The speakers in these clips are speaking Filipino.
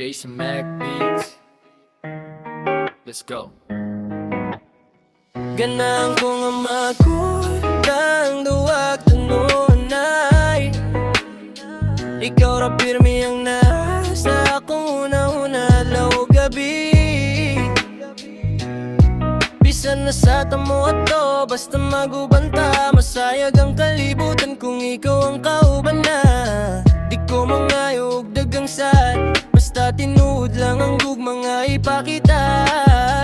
Jason Mac Beats. Let's go. Ganang ko nga magkutang duwag tanunay. Ikaw ra pirmi ang nasa akong una-una law gabi. Bisan na sa tamo ato, basta magubanta. Masayag ang kalibutan kung ikaw ang kauban na. Di ko mangayog dagang sad, basta tinuod lang ang gugmang ipakita.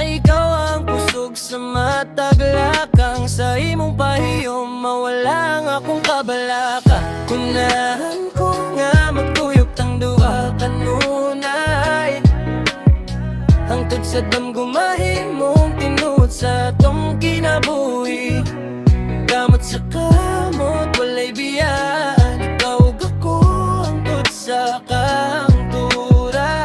Ikaw ang pusog sa mataglakang, sa imong pahiyom mawala ang akong kabalaka. Kunahan ko nga magtuyok tang duha kanunay, hangtod sa damgumahimong tinuod sa tong kinabuhi. Kamot sa kamot, walay biyaan, ikaw ug ako hangtod sa kangturan.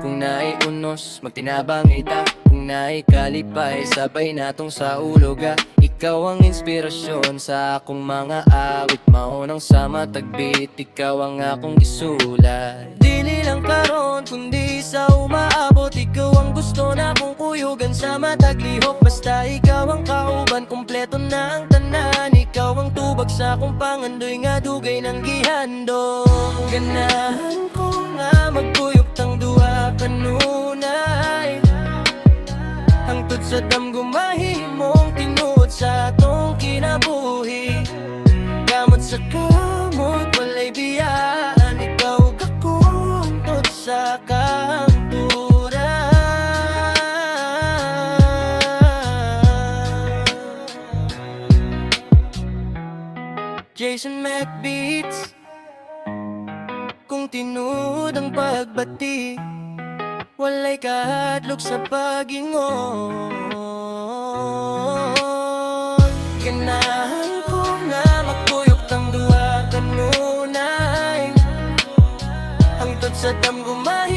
Kung naay unos, magtinabang ita. Kung naay kalipay, sabay natong sa uloga. Ikaw ang inspirasyon sa akong mga awit, maunang sa matagbit, ikaw ang akong isulat. Dili lang karon, kundi sa umaabot. Ikaw ang gusto na kong kuyugan sa mataglihok. Basta ikaw ang kauban, kompleto na ang tanan. Ikaw ang tubag sa akong pangandoy, nga dugay ng gihandong. Ganahan ko nga magkuyok tang duha kanunay, hangtod sa damgumahimong tinuod sa atong kinabuhi. Kamot sa kamot, walay biyaan, ikaw ug ako hangtod sa kangturan. Jason Mac Beats. Kung tinuod ang pagbati, walay kahadlok sa pag-ingon. Ganahan ko nga magkuyok tang duha kanunay, hangtod sa damgumahimong